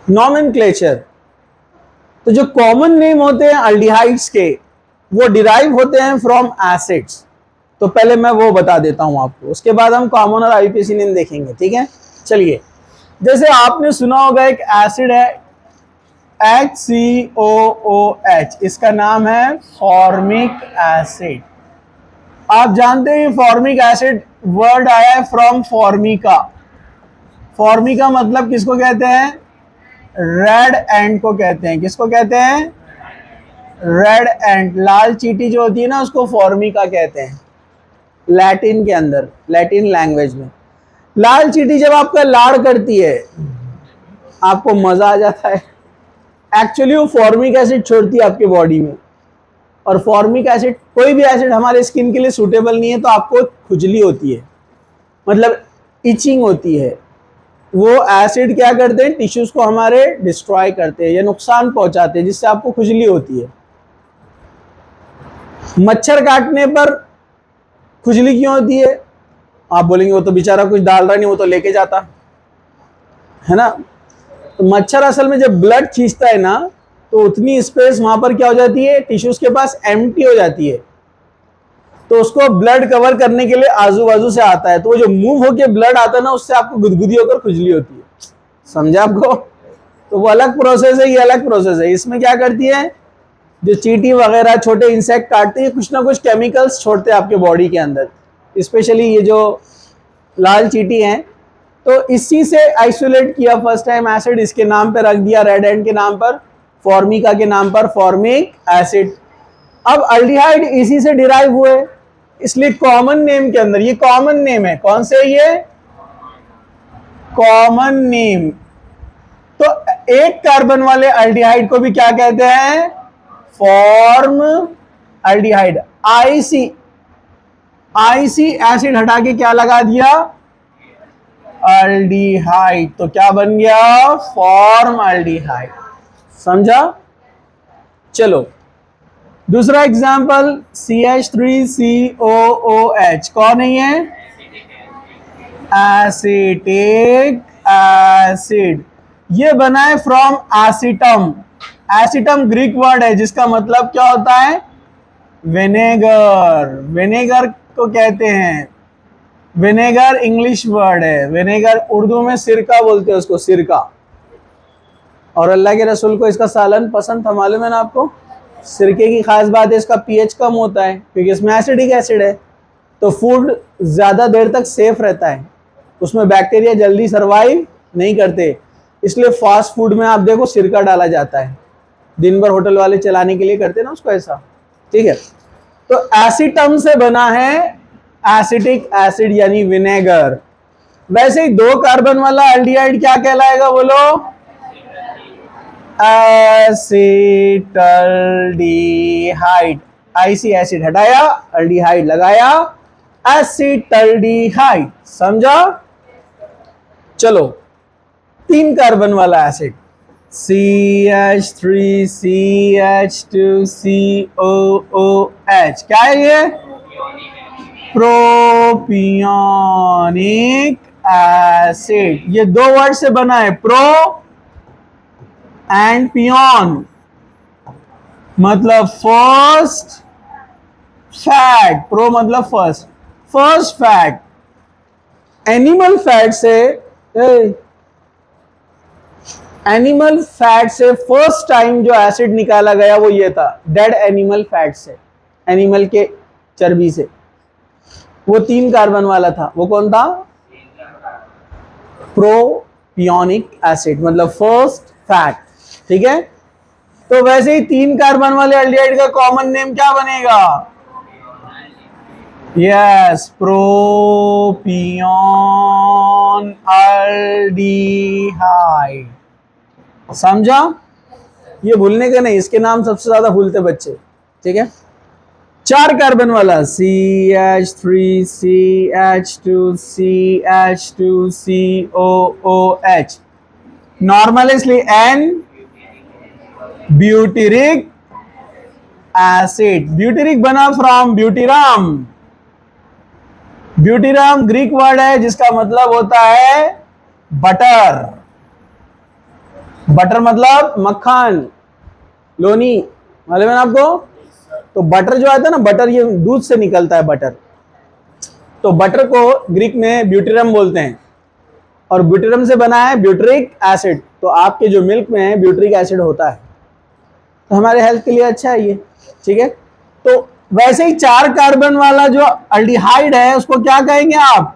Nomenclature. तो जो common name होते हैं अल्डिहाइड्स के वो डिराइव होते हैं फ्रॉम एसिड्स। तो पहले मैं वो बता देता हूं आपको, उसके बाद हम कॉमन और आईयूपीएसी नेम देखेंगे, ठीक है। चलिए, जैसे आपने सुना होगा एक एसिड है HCOOH, इसका नाम है फॉर्मिक एसिड। आप जानते हैं फॉर्मिक एसिड वर्ड आया है फ्रॉम फॉर्मिका। फॉर्मिका मतलब किसको कहते हैं? रेड एंट को कहते हैं। किसको कहते हैं? रेड एंट, लाल चींटी जो होती है ना उसको फॉर्मिका कहते हैं लैटिन के अंदर, लैटिन लैंग्वेज में। लाल चींटी जब आपका लाड़ करती है आपको मजा आ जाता है। एक्चुअली वो फॉर्मिक एसिड छोड़ती है आपके बॉडी में, और फॉर्मिक एसिड, कोई भी एसिड हमारे स्किन के लिए सूटेबल नहीं है तो आपको खुजली होती है, मतलब इचिंग होती है। वो एसिड क्या करते हैं? टिश्यूज को हमारे डिस्ट्रॉय करते हैं या नुकसान पहुंचाते हैं, जिससे आपको खुजली होती है। मच्छर काटने पर खुजली क्यों होती है? आप बोलेंगे वो तो बेचारा कुछ डाल रहा नहीं, वो तो लेके जाता है ना। तो मच्छर असल में जब ब्लड खींचता है ना तो उतनी स्पेस वहां पर क्या हो जाती है, टिश्यूज के पास एम्प्टी हो जाती है, तो उसको ब्लड कवर करने के लिए आजू बाजू से आता है, तो वो जो मूव होके ब्लड आता है ना उससे आपको गुदगुदी होकर खुजली होती है। समझा आपको? तो वो अलग प्रोसेस है, ये अलग प्रोसेस है। इसमें क्या करती है, जो चींटी वगैरह छोटे इंसेक्ट काटते हैं कुछ ना कुछ केमिकल्स छोड़ते हैं आपके बॉडी के अंदर, स्पेशली ये जो लाल चींटी हैं। तो इसी से आइसोलेट किया फर्स्ट टाइम एसिड, इसके नाम पे रख दिया रेड एंट के नाम पर, फॉर्मिका के नाम पर फॉर्मिक एसिड। अब अल्डिहाइड इसी से डिराइव हुए, इसलिए कॉमन नेम के अंदर, ये कॉमन नेम है, कौन से? ये कॉमन नेम। तो एक कार्बन वाले अल्डिहाइड को भी क्या कहते हैं? Form aldehyde. आईसी एसिड हटा के क्या लगा दिया? अल्डिहाइड। तो क्या बन गया? Form aldehyde. समझा? चलो दूसरा एग्जाम्पल, CH3COOH कौन है ये? Acetic acid. ये बना है फ्रॉम एसिटम। एसिटम ग्रीक वर्ड है जिसका मतलब क्या होता है? विनेगर। विनेगर को कहते हैं, विनेगर इंग्लिश वर्ड है, विनेगर उर्दू में सिरका बोलते हैं उसको, सिरका। और अल्लाह के रसूल को इसका सालन पसंद था, मालूम है ना आपको। सिरके की खास बात है इसका पीएच कम होता है क्योंकि इसमें एसिडिक एसिड है, तो फूड ज़्यादा देर तक सेफ रहता है, उसमें बैक्टीरिया जल्दी सर्वाइव नहीं करते। इसलिए फास्ट फूड में आप देखो सिरका डाला जाता है, दिन भर होटल वाले चलाने के लिए करते हैं ना उसको ऐसा, ठीक है। तो एसिटम से बना है एसिटिक एसिड यानी विनेगर। वैसे ही दो कार्बन वाला अल्डिहाइड क्या कहलाएगा बोलो? एसिटल्डिहाइड। आईसी एसिड हटाया, अल्डिहाइड लगाया, एसिटल्डिहाइड। समझा? चलो तीन कार्बन वाला एसिड, CH3CH2COOH, क्या है ये? Propionic acid. ये दो वर्ड से बना है, प्रो एंड पियोन, मतलब फर्स्ट फैट। प्रो मतलब first, first fat. Animal fat से, एनिमल फैट से फर्स्ट टाइम जो एसिड निकाला गया वो ये था, डेड एनिमल फैट से, एनिमल के चर्बी से। वो तीन कार्बन वाला था, वो कौन था? प्रोपियोनिक एसिड, मतलब फर्स्ट फैट, ठीक है। तो वैसे ही तीन कार्बन वाले अल्डिहाइड का कॉमन नेम क्या बनेगा? Yes, propionaldehyde. समझा? ये भूलने का नहीं, इसके नाम सबसे ज्यादा भूलते बच्चे, ठीक है। चार कार्बन वाला, CH3CH2CH2COOH, नॉर्मल इसलिए N, ब्यूटेरिक एसिड। ब्यूटेरिक बना फ्रॉम ब्यूटीराम। ब्यूटीराम ग्रीक वर्ड है जिसका मतलब होता है बटर। बटर मतलब मक्खन, लोनी, मालूम है ना आपको? तो बटर जो आता है ना, बटर ये दूध से निकलता है बटर। तो बटर को ग्रीक में ब्यूटेरम बोलते हैं, और ब्यूटेरम से बना है ब्यूटरिक एसिड। तो आपके जो मिल्क में है ब्यूटरिक एसिड होता है, तो हमारे हेल्थ के लिए अच्छा है ये, ठीक है। तो वैसे ही 4 कार्बन वाला जो अल्डिहाइड है उसको क्या कहेंगे आप?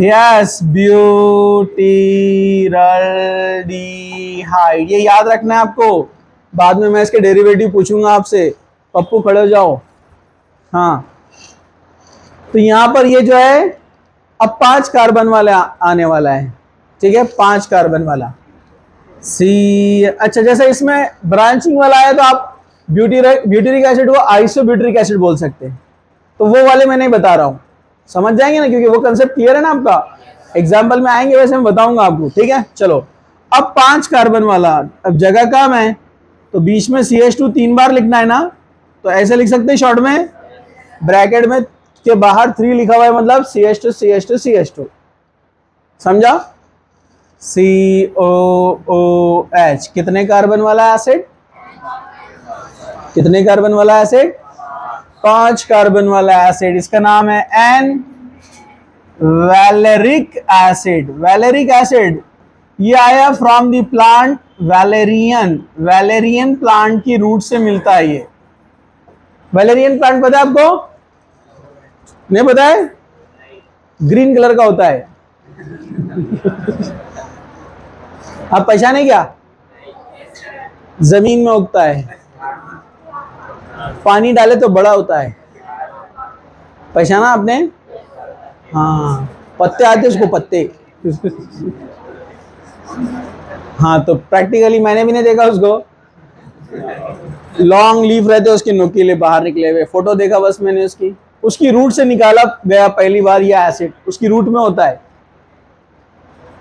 यस, ब्यूटीरल्डिहाइड। ये याद रखना है आपको, बाद में मैं इसके डेरिवेटिव पूछूंगा आपसे, पप्पू खड़े हो जाओ। हाँ, तो यहां पर ये जो है अब 5 कार्बन वाला आने वाला है, ठीक है, 5 कार्बन वाला सी। अच्छा, जैसे इसमें ब्रांचिंग वाला है तो आप ब्यूटेरिक एसिड को आइसोब्यूटेरिक एसिड बोल सकते हैं, तो वो वाले मैं नहीं बता रहा हूं, समझ जाएंगे ना, क्योंकि वो कंसेप्ट क्लियर है ना आपका। एग्जाम्पल में आएंगे वैसे मैं बताऊंगा आपको, ठीक है। चलो, अब 5 कार्बन वाला, अब जगह कम है तो बीच में CH2 3 बार लिखना है ना, तो ऐसे लिख सकते हैं शॉर्ट में, ब्रैकेट में के बाहर 3 लिखा हुआ है, मतलब CH2 CH2 CH2, समझा? COOH कितने कार्बन वाला एसिड? कितने कार्बन वाला एसिड? 5 कार्बन वाला एसिड। इसका नाम है n valeric acid. Valeric acid ये आया from the plant valerian. Valerian plant की रूट से मिलता है ये। वैलेरियन प्लांट पता है आपको? नहीं पता है? ग्रीन कलर का होता है। आप पहचाने क्या? जमीन में उगता है, पानी डाले तो बड़ा होता है। पहचाना आपने? हाँ, पत्ते आते उसको, पत्ते। हाँ, तो प्रैक्टिकली मैंने भी नहीं देखा उसको, लॉन्ग लीफ रहते उसके नुकीले बाहर निकले हुए, फोटो देखा बस मैंने उसकी रूट से निकाला गया पहली बार ये एसिड, उसकी रूट में होता है।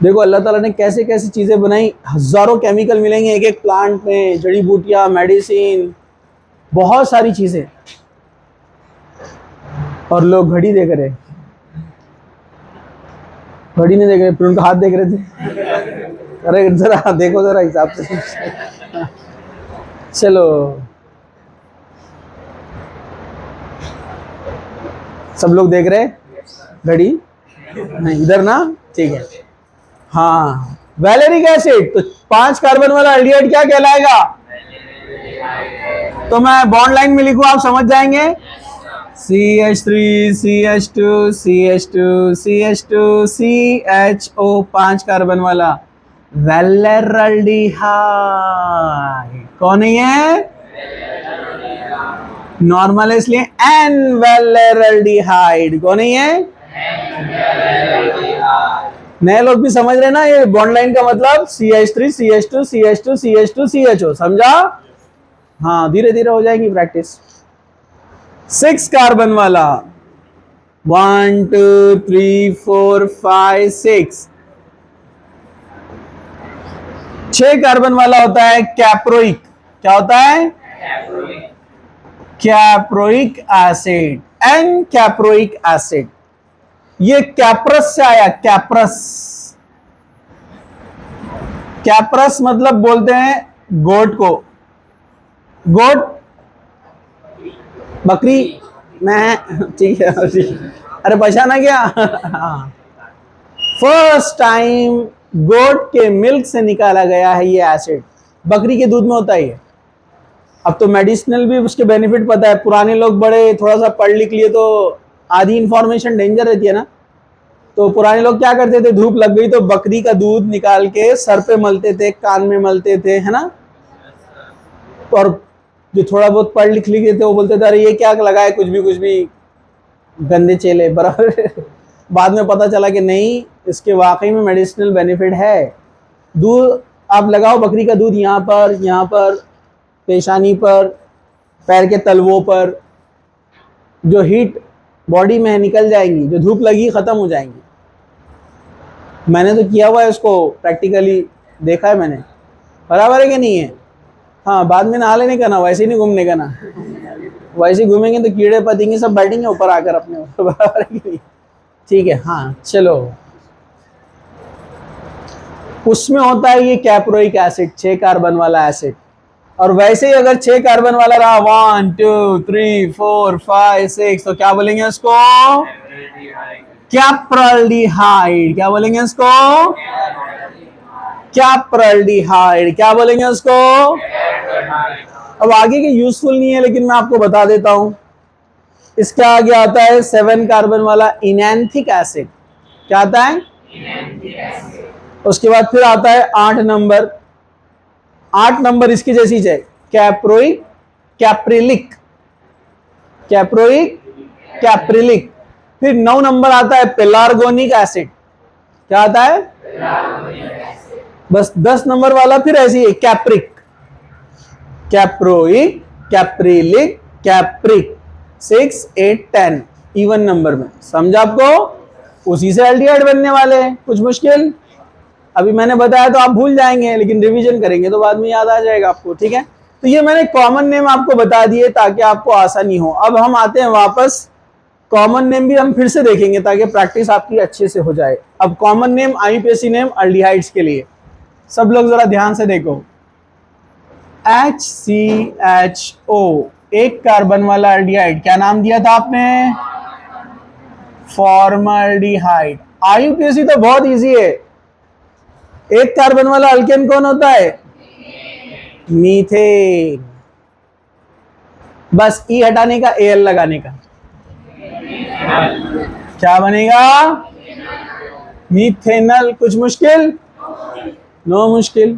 देखो अल्लाह ताला ने कैसे कैसे चीजें बनाई, हजारों केमिकल मिलेंगे एक एक प्लांट में, जड़ी बूटियां, मेडिसिन, बहुत सारी चीजें। और लोग घड़ी देख रहे, घड़ी नहीं देख रहे, फिर उनका हाथ देख रहे थे। अरे जरा देखो जरा हिसाब से। चलो, सब लोग देख रहे घड़ी? नहीं, इधर ना, ठीक है। हाँ, वैलेरिक एसिड। तो 5 कार्बन वाला एल्डिहाइड क्या कहलाएगा? तो मैं बॉन्ड लाइन में लिखूं, आप समझ जाएंगे। CH3 CH2 CH2 CH2 CHO, 5 carbon वाला वैलेरल्डिहाइड। कौन है ये? नॉर्मल है इसलिए एन वैलेरल्डिहाइड। कौन है ये? नए लोग भी समझ रहे ना, ये बॉन्ड लाइन का मतलब CH3 CH2 CH2 CH2 CHO, समझा? हाँ, धीरे धीरे हो जाएगी प्रैक्टिस। 6 कार्बन वाला, 1 2 3 4 5 6, 6 कार्बन वाला होता है कैप्रोइक। क्या होता है? Caproic acid, n caproic acid. ये कैप्रस से आया, कैप्रस। कैप्रस मतलब बोलते हैं गोट को, गोट, बकरी, मैं, ठीक है। अरे पहचाना क्या? फर्स्ट टाइम गोट के मिल्क से निकाला गया है ये एसिड, बकरी के दूध में होता है ये। अब तो मेडिसिनल भी उसके बेनिफिट पता है। पुराने लोग बड़े थोड़ा सा पढ़ लिख लिए तो आधी इंफॉर्मेशन डेंजर रहती है ना, तो पुराने लोग क्या करते थे, धूप लग गई तो बकरी का दूध निकाल के सर पे मलते थे, कान में मलते थे, है ना। और जो थोड़ा बहुत पढ़ लिख लिए थे वो बोलते थे अरे ये क्या लगा है, कुछ भी गंदे चेले, बराबर। बाद में पता चला कि नहीं, इसके वाकई में मेडिसिनल बेनिफिट है। दूध आप लगाओ, बकरी का दूध यहाँ पर पेशानी पर, पैर के तलवों पर, जो हीट बॉडी में है निकल जाएंगी, जो धूप लगी खत्म हो जाएंगी। मैंने तो किया हुआ है उसको, प्रैक्टिकली देखा है मैंने, बराबर है कि नहीं है? हाँ, बाद में नहा लेने का ना, वैसे ही नहीं घूमने का ना। वैसे घूमेंगे तो कीड़े पतंगे सब बैठेंगे ऊपर आकर अपने ऊपर, बराबर है कि नहीं? ठीक है, हाँ चलो। उसमें होता है ये कैप्रोइक एसिड, 6 कार्बन वाला एसिड। और वैसे ही अगर 6 कार्बन वाला रहा 1 2 3 4 5 6, तो क्या बोलेंगे उसको? कैप्राल्डिहाइड। क्या बोलेंगे उसको? कैप्राल्डिहाइड। क्या बोलेंगे उसको? अब आगे के यूजफुल नहीं है, लेकिन मैं आपको बता देता हूं। इसका आगे आता है 7 कार्बन वाला इनैंथिक एसिड। क्या आता है? उसके बाद फिर आता है 8 नंबर। 8 नंबर इसकी जैसी है, कैप्रोइक कैप्रिलिक। Caproic caprylic. फिर 9 नंबर आता है पेलार्गोनिक एसिड। क्या आता है? बस 10 नंबर वाला फिर ऐसी है, कैप्रिक। Caproic caprylic कैप्रिक। 6 8 10 इवन नंबर में। समझा आपको? उसी से एल्डिहाइड बनने वाले हैं। कुछ मुश्किल? अभी मैंने बताया तो आप भूल जाएंगे, लेकिन रिवीजन करेंगे तो बाद में याद आ जाएगा आपको। ठीक है, तो ये मैंने कॉमन नेम आपको बता दिए ताकि आपको आसानी हो। अब हम आते हैं वापस, कॉमन नेम भी हम फिर से देखेंगे ताकि प्रैक्टिस आपकी अच्छे से हो जाए। अब common name, IUPAC name aldehydes के लिए, सब लोग जरा ध्यान से देखो। HCHO, 1 कार्बन वाला अल्डिहाइड, क्या नाम दिया था आपने? फॉर्मल्डिहाइड। आईयूपीएसी तो बहुत इजी है। 1 कार्बन वाला अल्केन कौन होता है? मीथेन। बस ई हटाने का, एल लगाने का, क्या बनेगा? मीथेनल। कुछ मुश्किल? नो मुश्किल।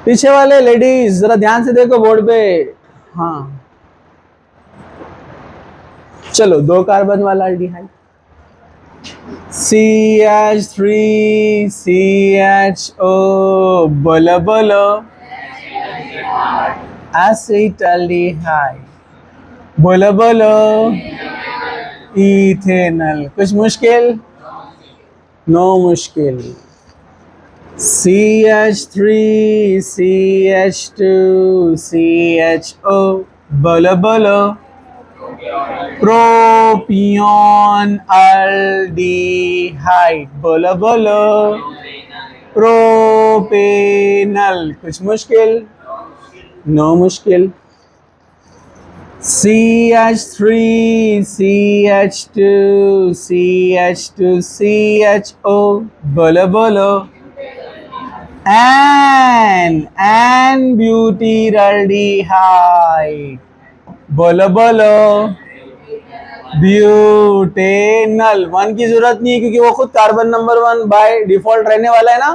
पीछे वाले लेडीज जरा ध्यान से देखो बोर्ड पे। हाँ चलो, 2 कार्बन वाला अल्डिहाइड, CH3CHO, बोलो बोलो, एसिटाल्डिहाइड, बोलो बोलो, इथेनल। कुछ मुश्किल? नो मुश्किल। CH3CH2CHO, बोलो बोलो, प्रोपियोन अल्डिहाइड, बोलो बोलो, प्रोपेनल। कुछ मुश्किल? नो मुश्किल। CH3CH2CH2CHO, बोलो बोलो, एन ब्यूटीरल्डिहाइड, बोलो बोलो, ब्यूटेनल। 1 की जरूरत नहीं है क्योंकि वो खुद कार्बन नंबर 1 बाय डिफॉल्ट रहने वाला है ना,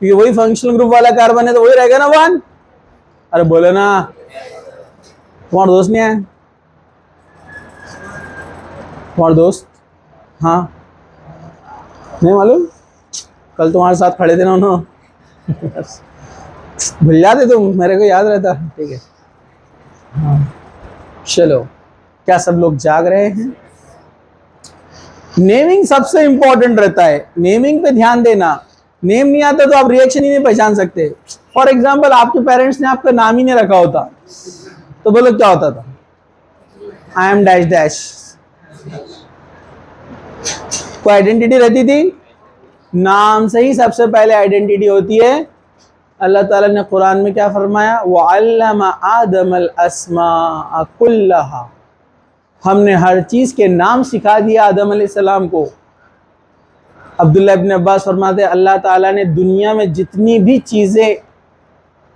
क्योंकि वही फंक्शनल ग्रुप वाला कार्बन है तो वही रहेगा ना 1। अरे बोलो ना, तुम्हारा दोस्त नहीं है? तुम्हारा दोस्त? हाँ, नहीं मालूम? कल तुम्हारे साथ खड़े थे ना उन्होंने। भूल जाते तुम, मेरे को याद रहता। ठीक है, हाँ चलो, क्या सब लोग जाग रहे हैं? नेमिंग सबसे इंपॉर्टेंट रहता है, नेमिंग पे ध्यान देना। नेम नहीं आता तो आप रिएक्शन ही नहीं पहचान सकते। फॉर एग्जाम्पल, आपके पेरेंट्स ने आपका नाम ही नहीं रखा होता तो बोलो क्या होता था? I am dash dash. कोई आइडेंटिटी रहती थी? नाम से ही सबसे पहले आइडेंटिटी होती है। अल्लाह ताला ने कुरान में क्या फरमाया? वअल्लमा आदमल अस्मा कुल्लहा, हमने हर चीज के नाम सिखा दिया आदम अलैहिस्सलाम को। अब्दुल्ला इब्न अब्बास फरमाते हैं अल्लाह ताला ने दुनिया में जितनी भी चीजें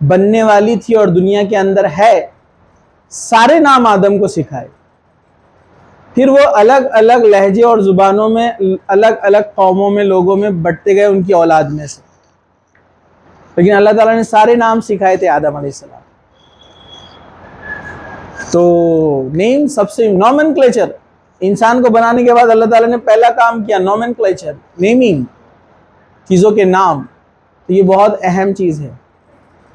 बनने वाली थी और दुनिया के अंदर है, सारे नाम आदम को सिखाए। फिर वो अलग अलग लहजे और जुबानों में, अलग अलग कौमों में, लोगों में बंटते गए उनकी औलाद में से, लेकिन अल्लाह ताला ने सारे नाम सिखाए थे आदम अलैहिस्सलाम। तो नेम सबसे, नॉमेनक्लेचर, इंसान को बनाने के बाद अल्लाह ताला ने पहला काम किया नॉमेनक्लेचर, नेमिंग, चीज़ों के नाम। तो ये बहुत अहम चीज़ है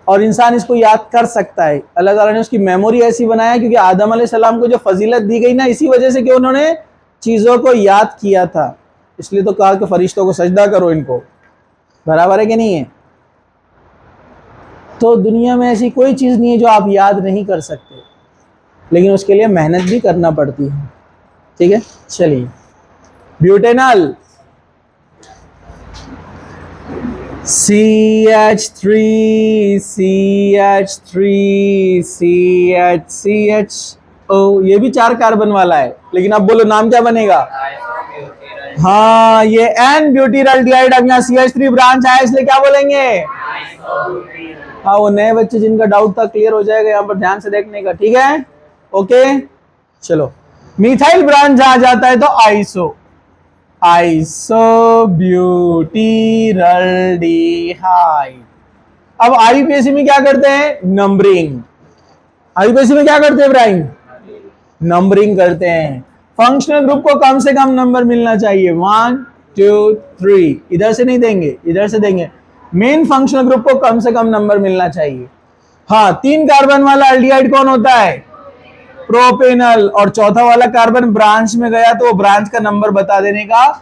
और इंसान इसको याद कर सकता है। अल्लाह ताला ने उसकी मेमोरी ऐसी बनाया क्योंकि आदम अलैहिस्सलाम को जो फजीलत दी गई ना, इसी वजह से कि उन्होंने चीज़ों को याद किया था। इसलिए तो कहा कि फरिश्तों को सजदा करो इनको। बराबर है कि नहीं है? तो दुनिया में ऐसी कोई चीज़ नहीं है जो आप याद नहीं कर सकते, लेकिन उसके लिए मेहनत भी करना पड़ती है। ठीक है, चलिए, ब्यूटेनल। CH3 CH3 CH ओ, ये भी 4 कार्बन वाला है, लेकिन अब बोलो नाम क्या बनेगा। हाँ, ये एन ब्यूटीरल्डिहाइड। अब यहाँ CH3 ब्रांच आया इसलिए क्या बोलेंगे। हाँ, वो नए बच्चे जिनका डाउट था क्लियर हो जाएगा यहाँ पर ध्यान से देखने का, ठीक है। ओके चलो, मिथाइल ब्रांच आ जाता है तो आइसो, आइसो ब्यूटीरल्डिहाइड। अब आईयूपीएसी में क्या करते हैं, नंबरिंग। आईयूपीएसी में क्या करते हैं इब्राहिम, नंबरिंग करते हैं। फंक्शनल ग्रुप को कम से कम नंबर मिलना चाहिए, 1 2 3, इधर से नहीं देंगे, इधर से देंगे। मेन फंक्शनल ग्रुप को कम से कम नंबर मिलना चाहिए। हाँ, 3 कार्बन वाला एल्डिहाइड कौन होता है, प्रोपेनल। और चौथा वाला कार्बन ब्रांच में गया तो वो ब्रांच का नंबर बता देने का,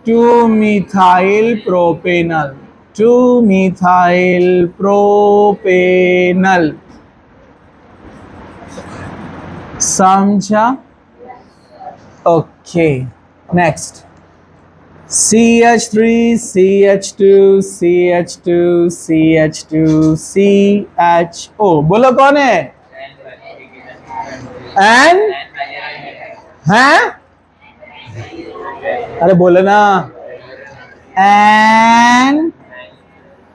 2 मिथाइल प्रोपेनल, 2 मिथाइल प्रोपेनल। समझा। Okay next, CH3 CH2 CH2 CH2 CHO। बोलो कौन है, एन हैं, अरे बोलो ना, एन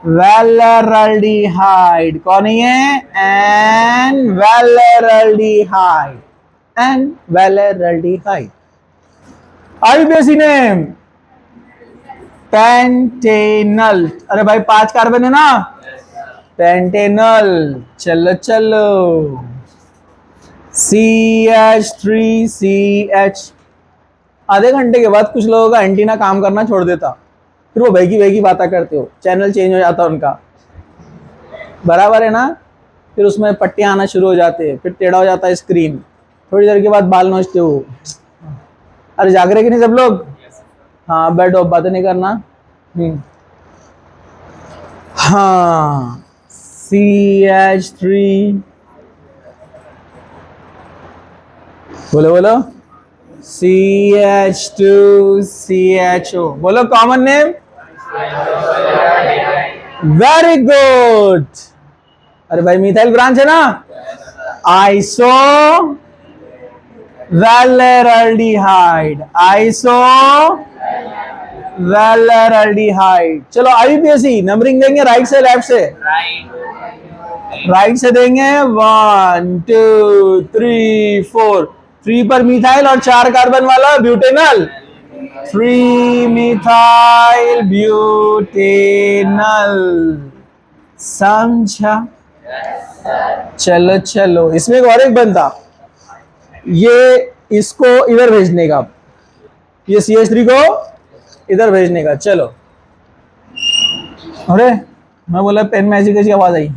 वेलरल्डिहाइड। कौन है ये, n valeraldehyde, n valeraldehyde. IUPAC name pentanal. अरे भाई 5 कार्बन है ना, पेंटेनल। चलो चलो, CH3CH। आधे घंटे के बाद कुछ लोगों का एंटीना काम करना छोड़ देता, फिर वो वेगी बातें करते हो, चैनल चेंज हो जाता उनका, बराबर है ना। फिर उसमें पट्टियां आना शुरू हो जाते हैं, फिर टेढ़ा हो जाता है स्क्रीन, थोड़ी देर के बाद बाल नोचते हो। अरे जाग रहे कि नहीं सब लोग, हाँ बैठो, बातें नहीं करना। हाँ, CH3, बोलो बोलो, CH2 CHO। बोलो कॉमन नेम, वेरी गुड। अरे भाई मिथाइल ब्रांच है ना, आइसो वेलरल्डिहाइड, आइसो वेलरल्डिहाइड। चलो आईयूपीएसी नंबरिंग देंगे राइट से लेफ्ट से, राइट से देंगे, 1 2 3 4। 3 पर मिथाइल और 4 कार्बन वाला ब्यूटेनल, 3 मिथाइल ब्यूटेनल। समझा। चलो चलो, इसमें एक और एक बनता, ये इसको इधर भेजने का, ये CH3 को इधर भेजने का। चलो, अरे मैं बोला पेन में ऐसी कैसी आवाज आई।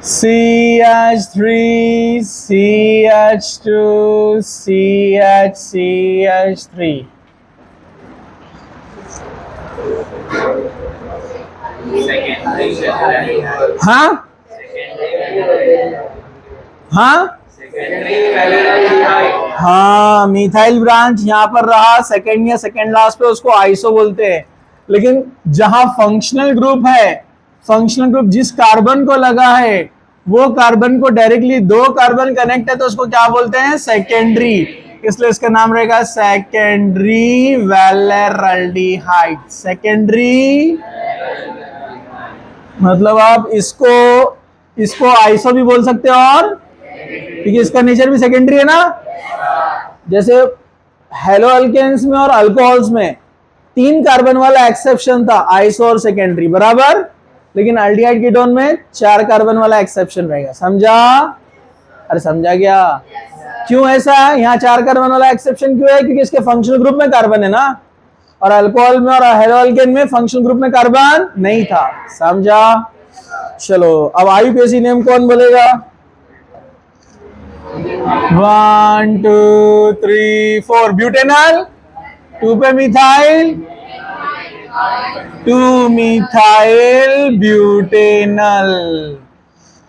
CH3 CH2 CH3। हाँ हाँ हाँ, मिथाइल ब्रांच यहाँ पर रहा, सेकंड या सेकंड लास्ट पे उसको आइसो बोलते हैं। लेकिन जहां फंक्शनल ग्रुप है, फंक्शनल ग्रुप जिस कार्बन को लगा है वो कार्बन को डायरेक्टली 2 कार्बन कनेक्ट है तो उसको क्या बोलते हैं, सेकेंडरी। इसलिए इसका नाम रहेगा सेकेंडरी वेलरल्डिहाइड। सेकेंडरी मतलब आप इसको आइसो भी बोल सकते हो, और क्योंकि इसका नेचर भी सेकेंडरी है ना। जैसे हेलो अल्केन्स में और अल्कोहल्स में 3 कार्बन वाला एक्सेप्शन था, आइसो और सेकेंडरी बराबर, लेकिन एल्डिहाइड कीटोन में 4 कार्बन वाला एक्सेप्शन रहेगा। समझा। अरे समझा क्या, क्यों ऐसा है, यहाँ 4 कार्बन वाला एक्सेप्शन क्यों है, क्योंकि इसके फंक्शनल ग्रुप में कार्बन है ना, और अल्कोहल में और हेलो अल्केन में फंक्शनल ग्रुप में कार्बन नहीं था। समझा। चलो, अब आईयूपीएसी नेम कौन बोलेगा, 1 2 3 4। ब्यूटेनल, 2 पे मिथाइल, 2 मिथाइल ब्यूटेनल।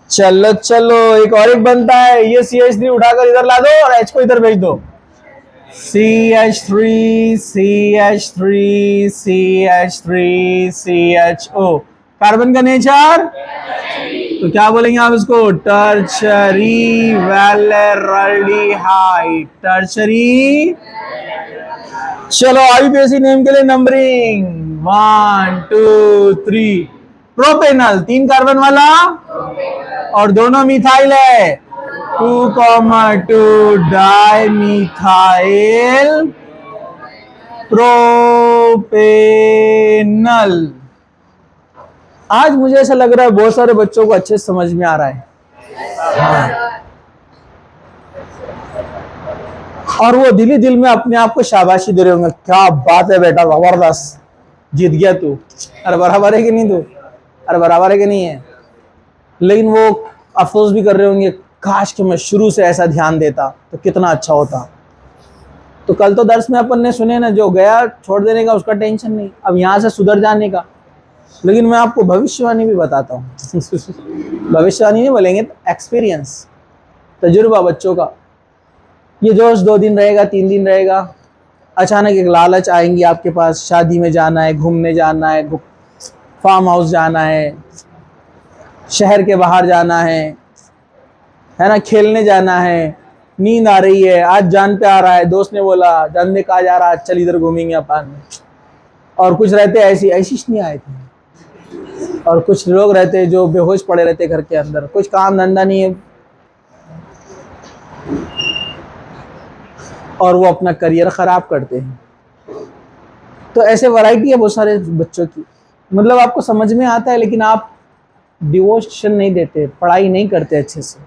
चलो चलो, एक और एक बनता है, ये CH3 उठाकर इधर ला दो और H को इधर भेज दो। CH3 CH3 CH3 CHO। Carbon का नेचर तो क्या बोलेंगे आप इसको? टर्शरी वैलेरल्डिहाइड। टर्शरी। चलो आईपीएसी नेम के लिए नंबरिंग 1 2 3। प्रोपेनल 3 कार्बन वाला और दोनों मिथाइल है। 2,2 डाइमिथाइल प्रोपेनल। आज मुझे ऐसा लग रहा है बहुत सारे बच्चों को अच्छे समझ में आ रहा है। हाँ। और वो दिल ही दिल में अपने आप को शाबाशी दे रहे होंगे, क्या बात है बेटा, जबरदस्त, जीत गया तू। अरे बराबर है कि नहीं तू? अरे बराबर है कि नहीं है? लेकिन वो अफसोस भी कर रहे होंगे, काश कि मैं शुरू से ऐसा ध्यान देता तो कितना अच्छा होता। तो कल तो दर्स में अपन ने सुने ना, जो गया छोड़ देने का उसका टेंशन नहीं, अब यहाँ से सुधर जाने का। लेकिन मैं आपको भविष्यवाणी भी बताता हूँ। भविष्यवाणी नहीं बोलेंगे, एक्सपीरियंस, तजुर्बा बच्चों का। ये जोश 2 दिन रहेगा, 3 दिन रहेगा, अचानक एक लालच आएंगी आपके पास, शादी में जाना है, घूमने जाना है, फार्म हाउस जाना है, शहर के बाहर जाना है ना, खेलने जाना है, नींद आ रही है, आज जान पे आ रहा है, दोस्त ने बोला जान पे कहा जा रहा है, चल इधर घूमेंगे अपन। और कुछ रहते ऐसी नहीं आए थे, और कुछ लोग रहते जो बेहोश पड़े रहते घर के अंदर, कुछ काम धंधा नहीं है, और वो अपना करियर खराब करते हैं। तो ऐसे वैरायटी है बहुत सारे बच्चों की। मतलब आपको समझ में आता है लेकिन आप डिवोशन नहीं देते, पढ़ाई नहीं करते अच्छे से।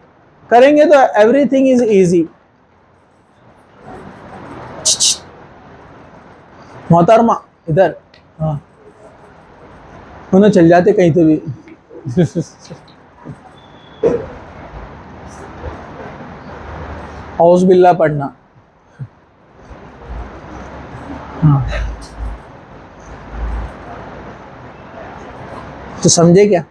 करेंगे तो एवरीथिंग इज इजी। मोहतरमा इधर, हाँ, उन्हें चल जाते कहीं तो भी। औज़ बिल्लाह पढ़ना। हाँ। तो समझे क्या?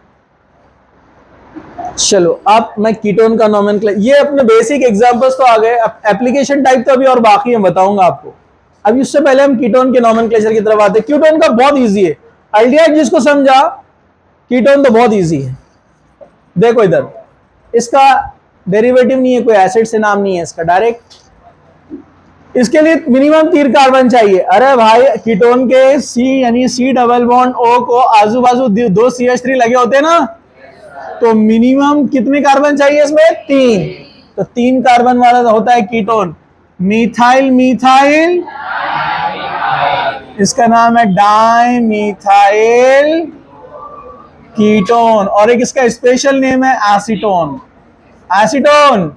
चलो अब मैं कीटोन का नोमेनक्लेचर, ये अपने बेसिक एग्जांपल्स तो आ गए, एप्लीकेशन टाइप तो अभी और बाकी है, बताऊंगा आपको। अभी उससे पहले हम कीटोन के नोमेनक्लेचर की तरफ आते हैं। कीटोन का बहुत इजी है, अल्डिहाइड जिसको समझा, कीटोन तो बहुत इजी है। देखो इधर, इसका डेरिवेटिव नहीं है, कोई एसिड से नाम नहीं है इसका, डायरेक्ट। इसके लिए मिनिमम 3 कार्बन चाहिए। अरे भाई कीटोन के सी यानी सी डबल बॉन्ड ओ को आजू बाजू 2 CH3 लगे होते हैं ना, तो मिनिमम कितने कार्बन चाहिए इसमें? 3। तो 3 कार्बन वाला होता है कीटोन। मिथाइल मिथाइल, इसका नाम है डाइमिथाइल कीटोन। और एक इसका स्पेशल नेम है एसीटोन। एसीटोन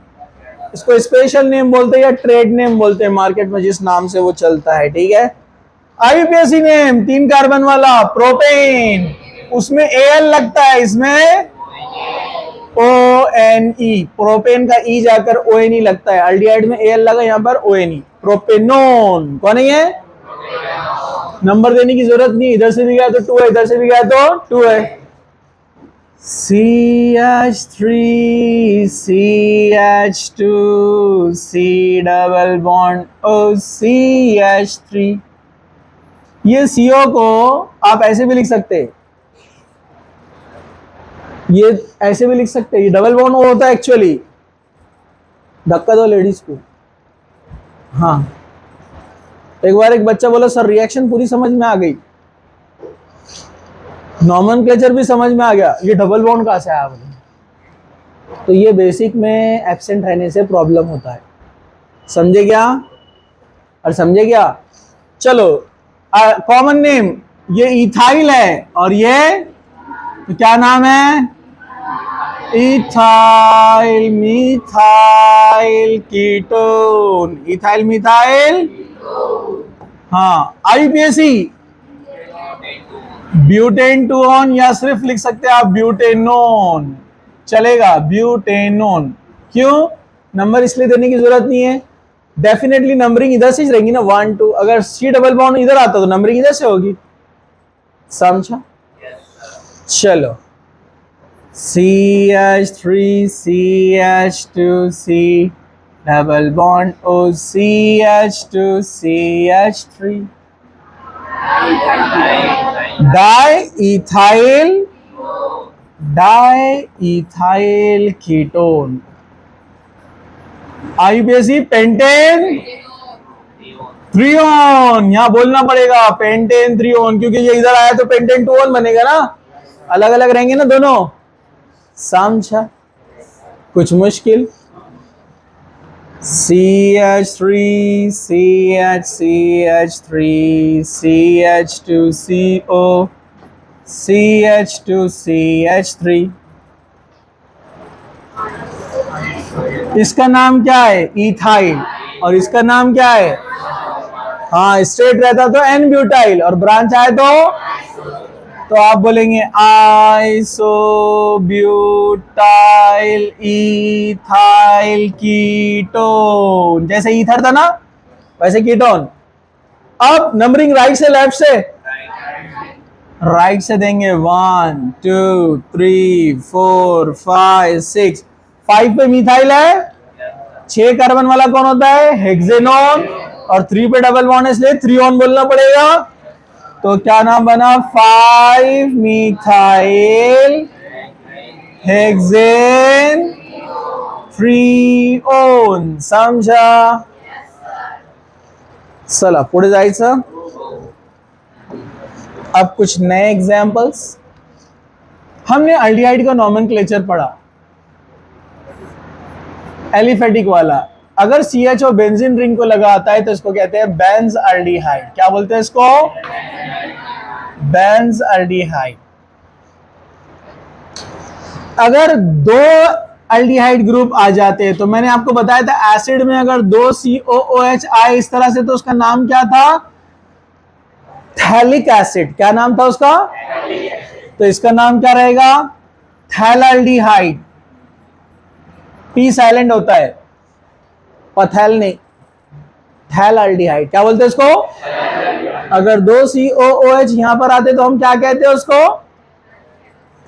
इसको स्पेशल नेम बोलते हैं या ट्रेड नेम बोलते हैं, मार्केट में जिस नाम से वो चलता है, ठीक है। आईयूपीएसी नेम 3 कार्बन वाला प्रोपेन, उसमें Al लगता है, इसमें ONE। प्रोपेन का ई जाकर ONE लगता है, अल्डिहाइड में Al लगा, यहां पर ONE, प्रोपेनोन। कौन है ये? नंबर देने की जरूरत नहीं, इधर से भी गया तो 2 है, इधर से भी गया तो 2 है। CH3 CH2 C double bond O CH3। ये CO को आप ऐसे भी लिख सकते हैं, ये ऐसे भी लिख सकते हैं, ये डबल बॉन्ड O होता है एक्चुअली। धक्का दो लेडीज को। हाँ, एक बार एक बच्चा बोला सर रिएक्शन पूरी समझ में आ गई, नोमेनक्लेचर भी समझ में आ गया, ये डबल बॉन्ड कहां से आया? तो ये बेसिक में एब्सेंट रहने से प्रॉब्लम होता है, समझे क्या? और समझे क्या? चलो कॉमन नेम, ये इथाइल है, और ये तो क्या नाम है? Ethyl methyl ketone. Ethyl methyl, हाँ। आईयूपीएसी ब्यूटेन टू ऑन, या सिर्फ लिख सकते हैं आप ब्यूटेनोन, चलेगा, ब्यूटेनोन। क्यों? नंबर इसलिए देने की जरूरत नहीं है, डेफिनेटली नंबरिंग इधर से रहेंगी ना, 1 2। अगर सी डबल बॉन्ड इधर आता तो नंबरिंग इधर से होगी, समझा? चलो CH3 CH2 C double bond O CH2CH3 diketone. IUPSC pentane trione, यहां बोलना पड़ेगा पेंटेन थ्रियोन, क्योंकि ये इधर आया तो पेंटेन टूओन बनेगा ना, अलग अलग रहेंगे ना दोनों। समझा? कुछ मुश्किल? CH3 CH3 CH2CO CH2CH3, इसका नाम क्या है? इथाइल। और इसका नाम क्या है? हाँ, स्ट्रेट रहता तो एन ब्यूटाइल, और ब्रांच आए तो आप बोलेंगे आइसोब्यूटाइल इथाइल कीटोन। जैसे ईथर था ना, वैसे कीटोन। अब नंबरिंग राइट से लेफ्ट से? राइट से देंगे 1 2 3 4 5 6। 5 पे मिथाइल है, 6 कार्बन वाला कौन होता है? हेक्सेनोन। और 3 पे डबल बॉन्ड है, इसलिए थ्रियोन बोलना पड़ेगा। तो क्या नाम बना? 5 मिथाइल हेक्सेन थ्रियोन। समझा? चला पुढे जायचं। अब कुछ नए एग्जाम्पल्स। हमने अल्डिहाइड का नॉमेनक्लेचर पढ़ा, एलिफेटिक वाला। अगर CHO बेंजीन रिंग को लगाता है तो इसको कहते हैं बेंज अल्डिहाइड। क्या बोलते हैं इसको? Benz aldehyde. अगर 2 अल्डिहाइड ग्रुप आ जाते हैं, तो मैंने आपको बताया था एसिड में अगर 2 COOH आए इस तरह से, तो उसका नाम क्या था? Phthalic acid. क्या नाम था उसका? तो इसका नाम क्या रहेगा? थैलाल्डिहाइड। P साइलेंट होता है, पथैल नहीं, थैलाल्डिहाइड। क्या बोलते हैं इसको? अगर 2 COOH यहां पर आते तो हम क्या कहते हैं उसको?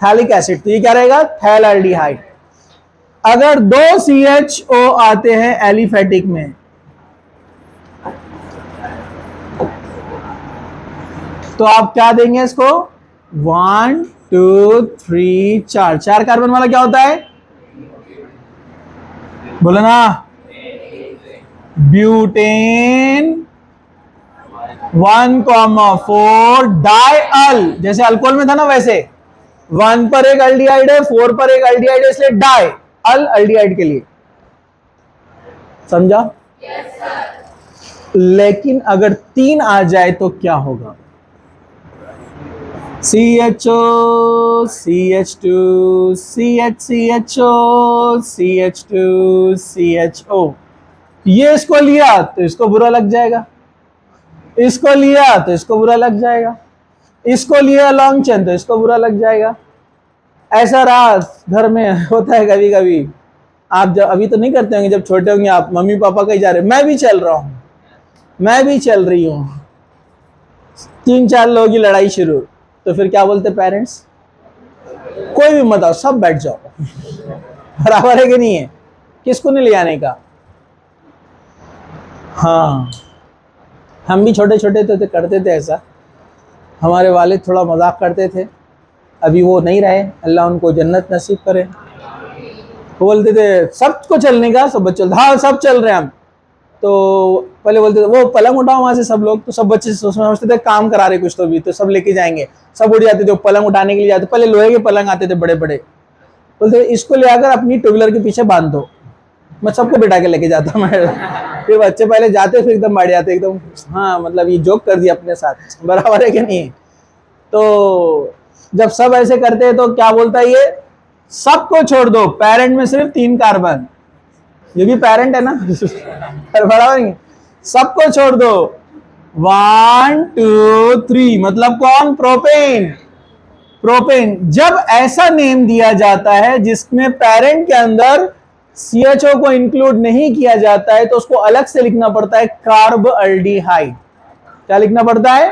Phthalic acid. तो ये क्या रहेगा? थैलाल्डिहाइड। अगर 2 CHO आते हैं एलिफेटिक में, तो आप क्या देंगे इसको? 1 2 3 4। 4 कार्बन वाला क्या होता है? बोलो ना, ब्यूटेन 1,4 डाइअल। जैसे अल्कोहल में था ना, वैसे 1 पर एक अल्डिहाइड है, 4 पर एक अल्डिहाइड है, इसलिए डाई अल अल्डिहाइड के लिए। समझा? लेकिन अगर 3 आ जाए तो क्या होगा? CHO CH2 CHCHO CH2 CHO। ये इसको लिया तो इसको बुरा लग जाएगा, इसको लिया तो इसको बुरा लग जाएगा, इसको लिया लॉन्ग चेन तो इसको बुरा लग जाएगा। ऐसा रहा घर में होता है कभी कभी। आप जब अभी तो नहीं करते होंगे, जब छोटे होंगे आप, मम्मी पापा कहीं जा रहे, मैं भी चल रहा हूं, मैं भी चल रही हूं, 3-4 लोगों की लड़ाई शुरू, तो फिर क्या बोलते पेरेंट्स? कोई भी मत आओ, सब बैठ जाओ। बराबर है कि नहीं है? किसको नहीं ले आने का? हाँ, हम भी छोटे छोटे तो करते थे ऐसा। हमारे वालिद थोड़ा मजाक करते थे, अभी वो नहीं रहे, अल्लाह उनको जन्नत नसीब करे। वो बोलते थे सबको चलने का, सब बच्चे, हाँ सब चल रहे हैं हम। तो पहले बोलते थे वो पलंग उठाओ वहां से सब लोग, तो सब बच्चे समझते थे काम करा रहे कुछ, तो भी तो सब लेके जाएंगे, सब उठ जाते थे, पलंग उठाने के लिए जाते। पहले लोहे के पलंग आते थे बड़े बड़े, बोलते इसको ले आकर अपनी टू व्हीलर के पीछे बांध दो, मैं सबको बिठा के लेके जाता मैं। फिर बच्चे पहले जाते फिर एकदम बैठ जाते एकदम, हाँ मतलब ये जोक कर दिया अपने साथ, बराबर है कि नहीं? तो जब सब ऐसे करते हैं तो क्या बोलता है ये? सबको छोड़ दो, पेरेंट में सिर्फ 3 कार्बन, ये भी पेरेंट है ना। बराबर नहीं? सबको छोड़ दो, 1 2 3, मतलब कौन? प्रोपेन। प्रोपेन। जब ऐसा नेम दिया जाता है जिसमें पेरेंट के अंदर CHO को इंक्लूड नहीं किया जाता है, तो उसको अलग से लिखना पड़ता है कार्ब अल्डिहाइड। क्या लिखना पड़ता है?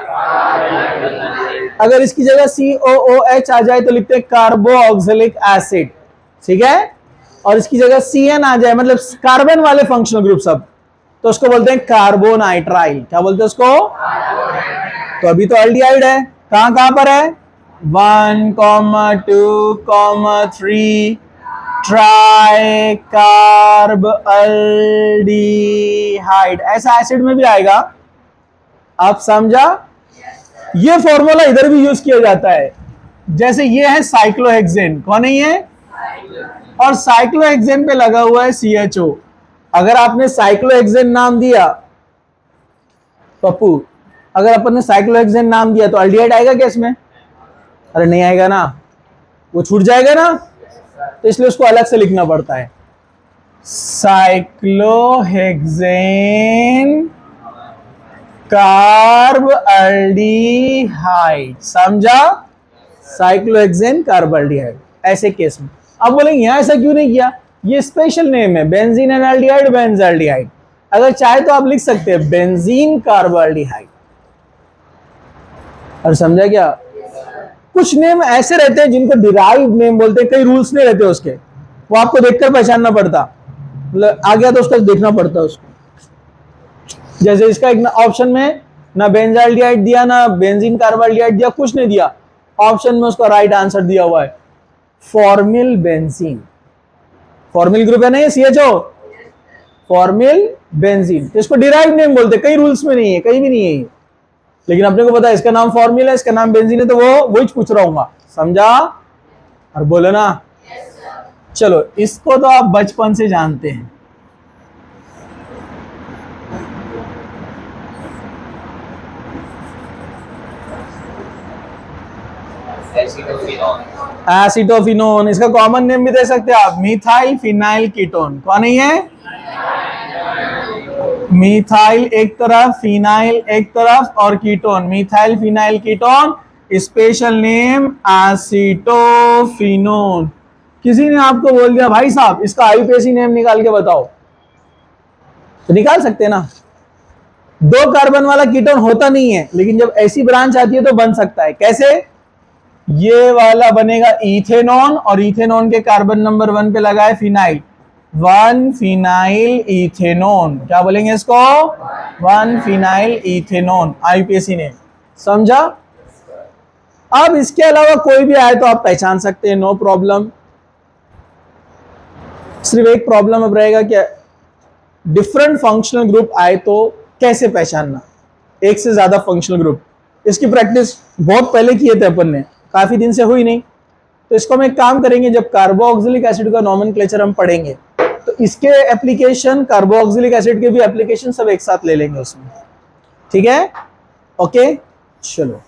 अगर इसकी जगह COOH आ जाए तो लिखते हैं कार्बोक्सिलिक एसिड। ठीक है? और इसकी जगह CN आ जाए, मतलब कार्बन वाले फंक्शनल ग्रुप सब, तो उसको बोलते हैं कार्बोनाइट्राइल। क्या बोलते हैं उसको? तो अभी तो एल्डिहाइड है, कहां कहां पर है? 1, 2, 3 ट्राई कार्ब एल्डिहाइड, ऐसा एसिड में भी आएगा। आप समझा? ये फॉर्मूला इधर भी यूज किया जाता है। जैसे ये है साइक्लोहेक्सेन, कौन है ये? और साइक्लोहेक्सेन पे लगा हुआ है CHO। अगर आपने साइक्लोहेक्सेन नाम दिया, पप्पू, अगर अपन ने साइक्लोहेक्सेन नाम दिया तो एल्डिहाइड आएगा क्या इसमें? अरे नहीं आएगा ना, वो छूट जाएगा ना, तो इसलिए उसको अलग से लिखना पड़ता है, साइक्लोहेक्सेन कार्ब एल्डिहाइड। समझा? साइक्लोहेक्सेन कार्ब एल्डिहाइड, ऐसे केस में। अब बोलेंगे यहां ऐसा क्यों नहीं किया? ये स्पेशल नेम है, बेंजीन एल्डिहाइड, बेंजल्डिहाइड। अगर चाहे तो आप लिख सकते हैं बेंजीन कार्ब एल्डिहाइड। और समझा क्या? कुछ नेम ऐसे रहते हैं जिनको डिराइव नेम बोलते हैं, कई रूल्स नहीं रहते उसके, वो आपको देखकर पहचानना पड़ता, मतलब आ गया तो उसका देखना पड़ता उसको। जैसे इसका एक ऑप्शन में ना बेंजाल्डिहाइड दिया, ना बेंजीन कार्बाल्डिहाइड दिया, कुछ नहीं दिया, ऑप्शन में उसका राइट आंसर दिया हुआ है फॉर्मिल बेंजीन। फॉर्मिल ग्रुप है ना ये CHO, फॉर्मिल बेंजीन। तो इसको डिराइव नेम बोलते हैं, कई रूल्स में नहीं है, कहीं भी नहीं है ये। लेकिन अपने को पता है इसका नाम फॉर्मिल है, इसका नाम बेंजीन है, तो वो वही पूछ रहा हूँ। समझा? और बोलो ना। चलो, इसको तो आप बचपन से जानते हैं। एसिटोफिनोन, इसका कॉमन नेम भी दे सकते हैं आप, मिथाइल फिनाइल कीटोन। कौन है ये? मिथाइल एक तरफ, फिनाइल एक तरफ, और ketone, methyl phenyl ketone, special name acetophenone. किसी ने आपको बोल दिया भाई साहब इसका IUPAC नेम निकाल के बताओ, तो निकाल सकते हैं ना। 2 कार्बन वाला कीटोन होता नहीं है, लेकिन जब ऐसी ब्रांच आती है तो बन सकता है। कैसे? ये वाला बनेगा इथेनॉन, और इथेनॉन के कार्बन नंबर 1 पे लगा है फिनाइल, 1 फिनाइल इथेनॉन। क्या बोलेंगे इसको? 1 फिनाइल इथेनॉन, IUPAC नेम। समझा? अब इसके अलावा कोई भी आए तो आप पहचान सकते हैं, नो प्रॉब्लम। सिर्फ एक प्रॉब्लम अब रहेगा क्या, डिफरेंट फंक्शनल ग्रुप आए तो कैसे पहचानना, एक से ज्यादा फंक्शनल ग्रुप। इसकी प्रैक्टिस बहुत पहले किए थे अपन ने, काफी दिन से हुई नहीं, तो इसको हम एक काम करेंगे, जब कार्बोक्सिलिक एसिड का नोमेनक्लेचर हम पढ़ेंगे तो इसके एप्लीकेशन, कार्बोक्सिलिक एसिड के भी एप्लीकेशन सब एक साथ ले लेंगे उसमें। ठीक है? ओके, चलो।